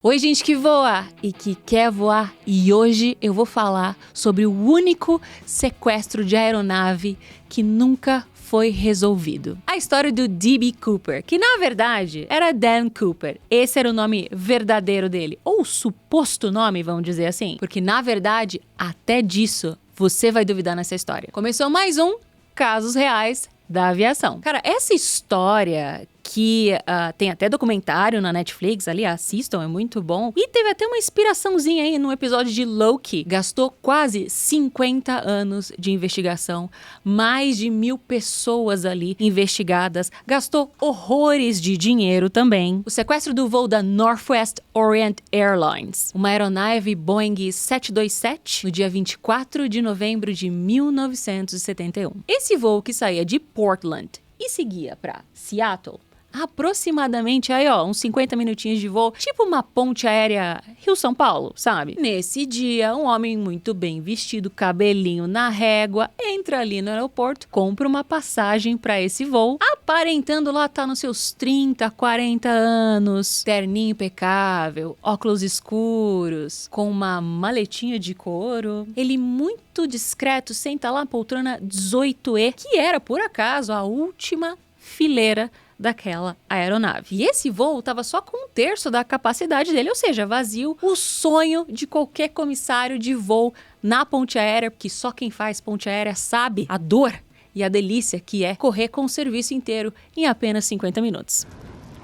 Oi, gente que voa e que quer voar, e hoje eu vou falar sobre o único sequestro de aeronave que nunca foi resolvido. A história do D.B. Cooper, que na verdade era Dan Cooper. Esse era o nome verdadeiro dele, ou o suposto nome, vamos dizer assim, porque na verdade, até disso, você vai duvidar nessa história. Começou mais um Casos Reais da Aviação. Cara, essa história que tem até documentário na Netflix, ali, assistam, é muito bom. E teve até uma inspiraçãozinha aí no episódio de Loki. Gastou quase 50 anos de investigação, mais de 1000 pessoas ali investigadas, gastou horrores de dinheiro também. O sequestro do voo da Northwest Orient Airlines, uma aeronave Boeing 727, no dia 24 de novembro de 1971. Esse voo que saía de Portland e seguia para Seattle, aproximadamente aí, ó, uns 50 minutinhos de voo, tipo uma ponte aérea Rio-São Paulo, sabe? Nesse dia, um homem muito bem vestido, cabelinho na régua, entra ali no aeroporto, compra uma passagem para esse voo, aparentando lá tá nos seus 30, 40 anos, terninho impecável, óculos escuros, com uma maletinha de couro. Ele muito discreto senta lá na poltrona 18E, que era, por acaso, a última fileira daquela aeronave. E esse voo estava só com 1/3 da capacidade dele, ou seja, vazio. O sonho de qualquer comissário de voo na ponte aérea, porque só quem faz ponte aérea sabe a dor e a delícia que é correr com o serviço inteiro em apenas 50 minutos.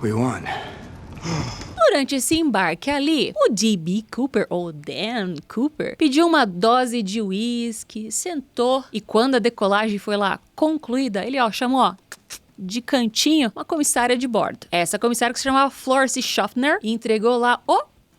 We won. Durante esse embarque ali, o D.B. Cooper, ou Dan Cooper, pediu uma dose de uísque, sentou, e quando a decolagem foi lá concluída, ele chamou, de cantinho, uma comissária de bordo. Essa comissária que se chamava Florence Schaffner e entregou lá,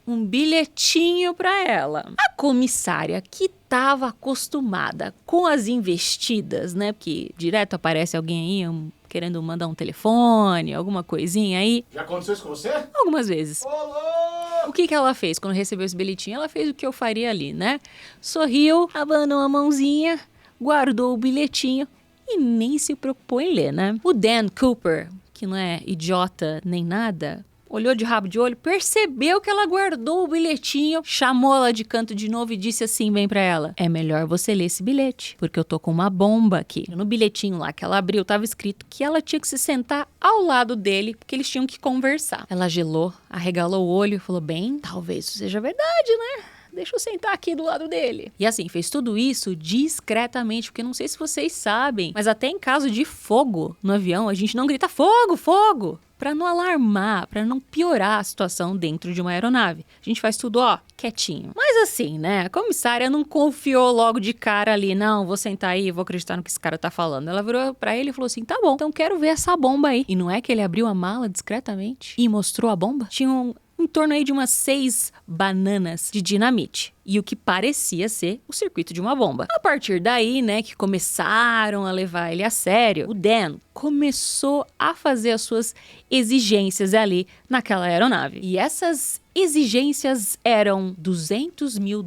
um bilhetinho para ela. A comissária, que estava acostumada com as investidas, né? Porque direto aparece alguém aí querendo mandar um telefone, alguma coisinha aí. Já aconteceu isso com você? Algumas vezes. Olá! O que ela fez quando recebeu esse bilhetinho? Ela fez o que eu faria ali, né? Sorriu, abanou a mãozinha, guardou o bilhetinho e nem se preocupou em ler, né? O Dan Cooper, que não é idiota nem nada, olhou de rabo de olho, percebeu que ela guardou o bilhetinho, chamou ela de canto de novo e disse assim bem pra ela: é melhor você ler esse bilhete, porque eu tô com uma bomba aqui. No bilhetinho lá que ela abriu, tava escrito que ela tinha que se sentar ao lado dele, porque eles tinham que conversar. Ela gelou, arregalou o olho e falou: bem, talvez isso seja verdade, né? Deixa eu sentar aqui do lado dele. E assim, fez tudo isso discretamente, porque não sei se vocês sabem, mas até em caso de fogo no avião, a gente não grita fogo, fogo, pra não alarmar, pra não piorar a situação dentro de uma aeronave. A gente faz tudo, quietinho. Mas assim, né, a comissária não confiou logo de cara ali, não, vou sentar aí, vou acreditar no que esse cara tá falando. Ela virou pra ele e falou assim: tá bom, então quero ver essa bomba aí. E não é que ele abriu a mala discretamente e mostrou a bomba? Tinha em torno aí de umas 6 bananas de dinamite e o que parecia ser o circuito de uma bomba. A partir daí, né, que começaram a levar ele a sério, o Dan começou a fazer as suas exigências ali naquela aeronave. E essas exigências eram $200 mil,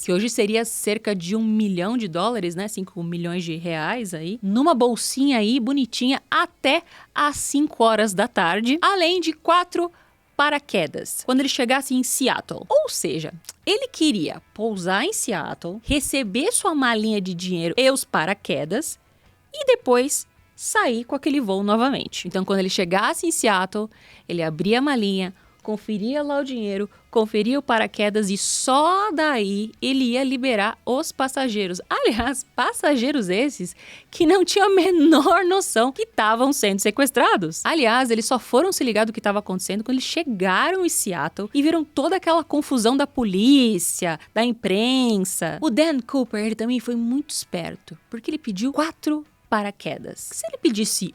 que hoje seria cerca de $1 milhão, né, 5 milhões de reais aí, numa bolsinha aí bonitinha até às 5 horas da tarde, além de 4 paraquedas, quando ele chegasse em Seattle. Ou seja, ele queria pousar em Seattle, receber sua malinha de dinheiro e os paraquedas, e depois sair com aquele voo novamente. Então, quando ele chegasse em Seattle, ele abria a malinha, conferia lá o dinheiro, conferia o paraquedas e só daí ele ia liberar os passageiros. Aliás, passageiros esses que não tinham a menor noção que estavam sendo sequestrados. Aliás, eles só foram se ligar do que estava acontecendo quando eles chegaram em Seattle e viram toda aquela confusão da polícia, da imprensa. O Dan Cooper, ele também foi muito esperto, porque ele pediu 4 paraquedas. Se ele pedisse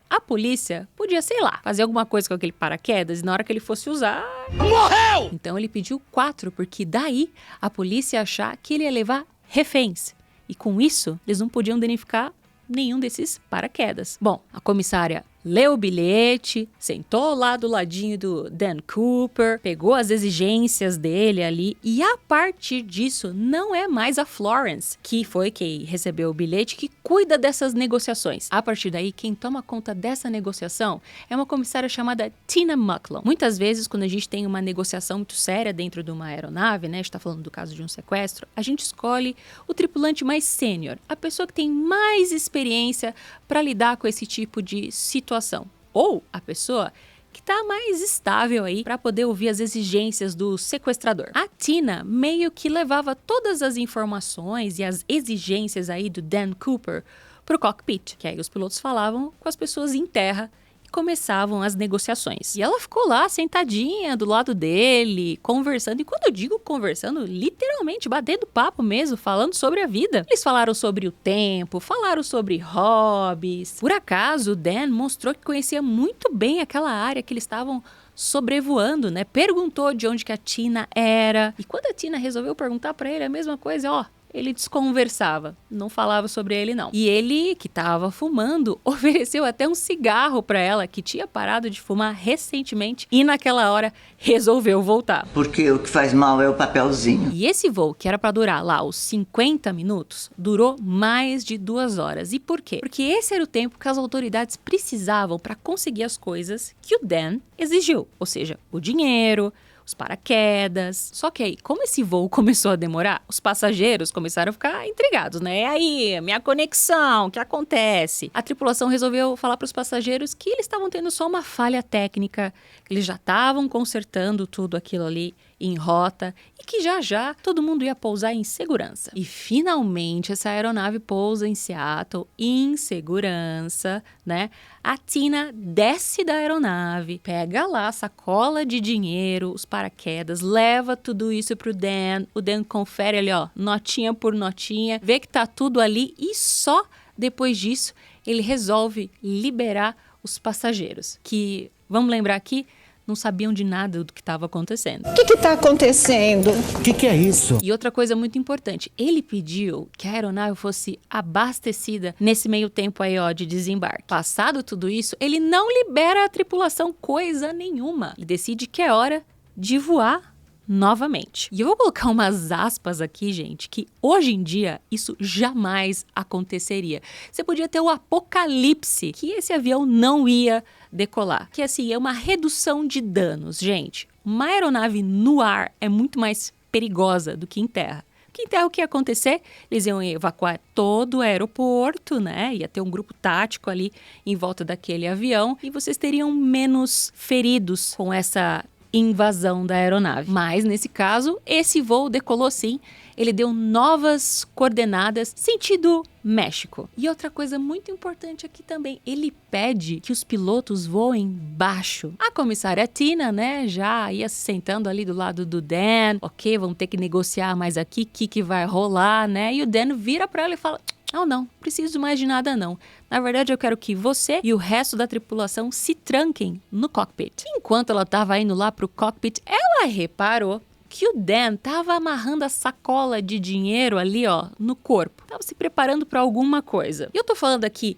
a polícia podia, sei lá, fazer alguma coisa com aquele paraquedas e na hora que ele fosse usar... morreu! Então ele pediu 4, porque daí a polícia ia achar que ele ia levar reféns. E com isso, eles não podiam danificar nenhum desses paraquedas. Bom, a comissária leu o bilhete, sentou lá do ladinho do Dan Cooper, pegou as exigências dele ali e a partir disso não é mais a Florence, que foi quem recebeu o bilhete, que cuida dessas negociações. A partir daí, quem toma conta dessa negociação é uma comissária chamada Tina Mucklon. Muitas vezes, quando a gente tem uma negociação muito séria dentro de uma aeronave, né, a gente tá falando do caso de um sequestro, a gente escolhe o tripulante mais sênior, a pessoa que tem mais experiência para lidar com esse tipo de situação. Ou a pessoa que está mais estável aí para poder ouvir as exigências do sequestrador. A Tina meio que levava todas as informações e as exigências aí do Dan Cooper pro cockpit, que aí os pilotos falavam com as pessoas em terra começavam as negociações. E ela ficou lá sentadinha do lado dele, conversando. E quando eu digo conversando, literalmente batendo papo mesmo, falando sobre a vida. Eles falaram sobre o tempo, falaram sobre hobbies. Por acaso, o Dan mostrou que conhecia muito bem aquela área que eles estavam sobrevoando, né? Perguntou de onde que a Tina era. E quando a Tina resolveu perguntar pra ele a mesma coisa, ó, ele desconversava, não falava sobre ele não. E ele, que tava fumando, ofereceu até um cigarro pra ela, que tinha parado de fumar recentemente e naquela hora resolveu voltar. Porque o que faz mal é o papelzinho. E esse voo, que era pra durar lá os 50 minutos, durou mais de 2 horas. E por quê? Porque esse era o tempo que as autoridades precisavam pra conseguir as coisas que o Dan exigiu. Ou seja, o dinheiro, os paraquedas. Só que aí, como esse voo começou a demorar, os passageiros começaram a ficar intrigados, né? E aí, minha conexão, o que acontece? A tripulação resolveu falar para os passageiros que eles estavam tendo só uma falha técnica, que eles já estavam consertando tudo aquilo ali em rota e que já já todo mundo ia pousar em segurança. E finalmente essa aeronave pousa em Seattle em segurança, né? A Tina desce da aeronave, pega lá a sacola de dinheiro, os paraquedas, leva tudo isso pro Dan. O Dan confere ali, ó, notinha por notinha, vê que tá tudo ali e só depois disso ele resolve liberar os passageiros, que, vamos lembrar aqui, não sabiam de nada do que estava acontecendo. O que está acontecendo? O que é isso? E outra coisa muito importante, ele pediu que a aeronave fosse abastecida nesse meio tempo aí, ó, de desembarque. Passado tudo isso, ele não libera a tripulação coisa nenhuma. Ele decide que é hora de voar novamente. E eu vou colocar umas aspas aqui, gente, que hoje em dia isso jamais aconteceria. Você podia ter o apocalipse, que esse avião não ia decolar. Que assim, é uma redução de danos, gente. Uma aeronave no ar é muito mais perigosa do que em terra. Porque em terra o que ia acontecer? Eles iam evacuar todo o aeroporto, né? Ia ter um grupo tático ali em volta daquele avião e vocês teriam menos feridos com essa invasão da aeronave. Mas, nesse caso, esse voo decolou sim. Ele deu novas coordenadas sentido México. E outra coisa muito importante aqui também, ele pede que os pilotos voem baixo. A comissária Tina, né, já ia se sentando ali do lado do Dan. Ok, vamos ter que negociar mais aqui, o que vai rolar, né? E o Dan vira pra ela e fala: não preciso mais de nada não. Na verdade, eu quero que você e o resto da tripulação se tranquem no cockpit. Enquanto ela estava indo lá pro cockpit, ela reparou que o Dan tava amarrando a sacola de dinheiro ali, ó, no corpo. Tava se preparando para alguma coisa. E eu tô falando aqui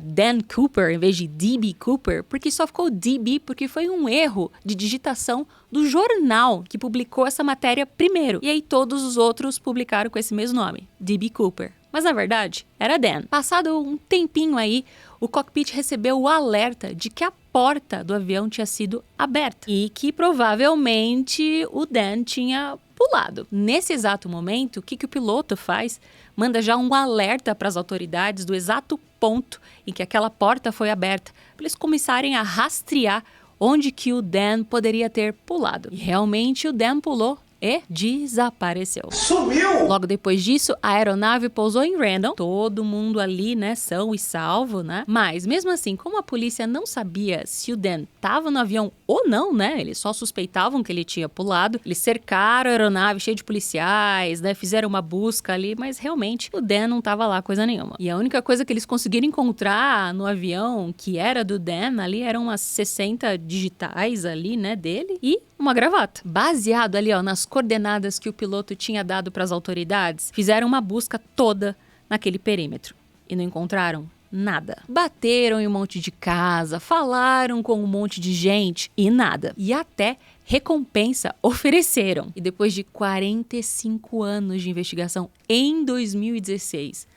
Dan Cooper em vez de D.B. Cooper, porque só ficou D.B. porque foi um erro de digitação do jornal que publicou essa matéria primeiro. E aí todos os outros publicaram com esse mesmo nome, D.B. Cooper. Mas na verdade, era Dan. Passado um tempinho aí, o cockpit recebeu o alerta de que a porta do avião tinha sido aberta e que provavelmente o Dan tinha pulado. Nesse exato momento, o que o piloto faz? Manda já um alerta para as autoridades do exato ponto em que aquela porta foi aberta, para eles começarem a rastrear onde que o Dan poderia ter pulado. E realmente o Dan pulou e desapareceu. Sumiu! Logo depois disso, a aeronave pousou em Randall. Todo mundo ali, né, são e salvo, né? Mas, mesmo assim, como a polícia não sabia se o Dan estava no avião ou não, né? Eles só suspeitavam que ele tinha pulado. Eles cercaram a aeronave cheia de policiais, né? Fizeram uma busca ali, mas realmente o Dan não estava lá coisa nenhuma. E a única coisa que eles conseguiram encontrar no avião, que era do Dan ali, eram umas 60 digitais ali, né, dele e uma gravata. Baseado ali, ó, nas coordenadas que o piloto tinha dado para as autoridades, fizeram uma busca toda naquele perímetro e não encontraram nada. Bateram em um monte de casa, falaram com um monte de gente e nada. E até recompensa ofereceram. E depois de 45 anos de investigação, em 2016,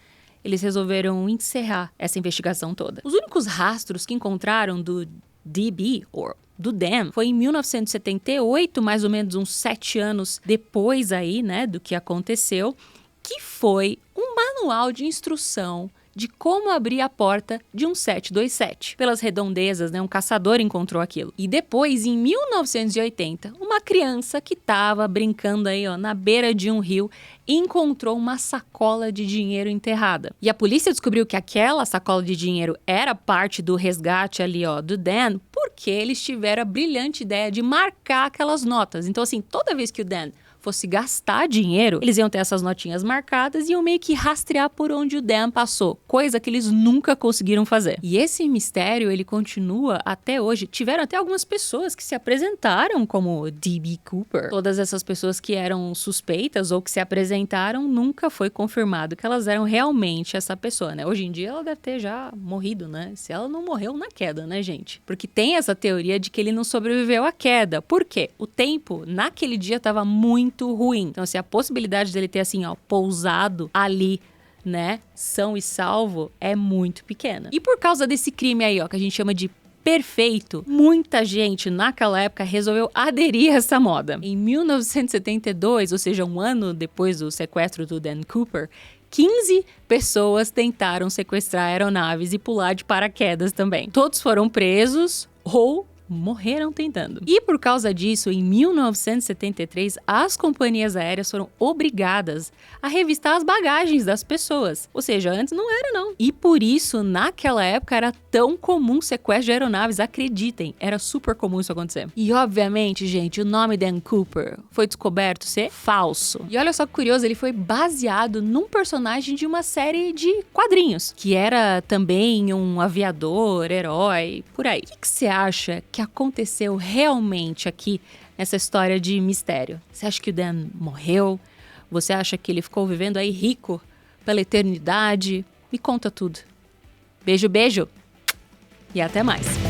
eles resolveram encerrar essa investigação toda. Os únicos rastros que encontraram do DB, ou do Dan, foi em 1978, mais ou menos uns 7 anos depois aí, né, do que aconteceu, que foi um manual de instrução de como abrir a porta de um 727. Pelas redondezas, né, um caçador encontrou aquilo. E depois, em 1980, uma criança que estava brincando aí, ó, na beira de um rio, encontrou uma sacola de dinheiro enterrada. E a polícia descobriu que aquela sacola de dinheiro era parte do resgate ali, ó, do Dan, porque eles tiveram a brilhante ideia de marcar aquelas notas. Então, assim, toda vez que o Dan fosse gastar dinheiro, eles iam ter essas notinhas marcadas e iam meio que rastrear por onde o Dan passou, coisa que eles nunca conseguiram fazer. E esse mistério, ele continua até hoje. Tiveram até algumas pessoas que se apresentaram como D.B. Cooper. Todas essas pessoas que eram suspeitas ou que se apresentaram, nunca foi confirmado que elas eram realmente essa pessoa, né? Hoje em dia ela deve ter já morrido, né? Se ela não morreu na queda, né, gente? Porque tem essa teoria de que ele não sobreviveu à queda. Por quê? O tempo naquele dia estava muito ruim. Então, assim, a possibilidade dele ter, assim, ó, pousado ali, né, são e salvo, é muito pequena. E por causa desse crime aí, ó, que a gente chama de perfeito, muita gente naquela época resolveu aderir a essa moda. Em 1972, ou seja, um ano depois do sequestro do Dan Cooper, 15 pessoas tentaram sequestrar aeronaves e pular de paraquedas também. Todos foram presos ou morreram tentando. E por causa disso, em 1973, as companhias aéreas foram obrigadas a revistar as bagagens das pessoas. Ou seja, antes não era não. E por isso, naquela época, era tão comum sequestro de aeronaves, acreditem. Era super comum isso acontecer. E obviamente, gente, o nome Dan Cooper foi descoberto ser falso. E olha só que curioso, ele foi baseado num personagem de uma série de quadrinhos, que era também um aviador, herói, por aí. O que você acha que aconteceu realmente aqui nessa história de mistério? Você acha que o Dan morreu? Você acha que ele ficou vivendo aí rico pela eternidade? Me conta tudo. Beijo, beijo e até mais.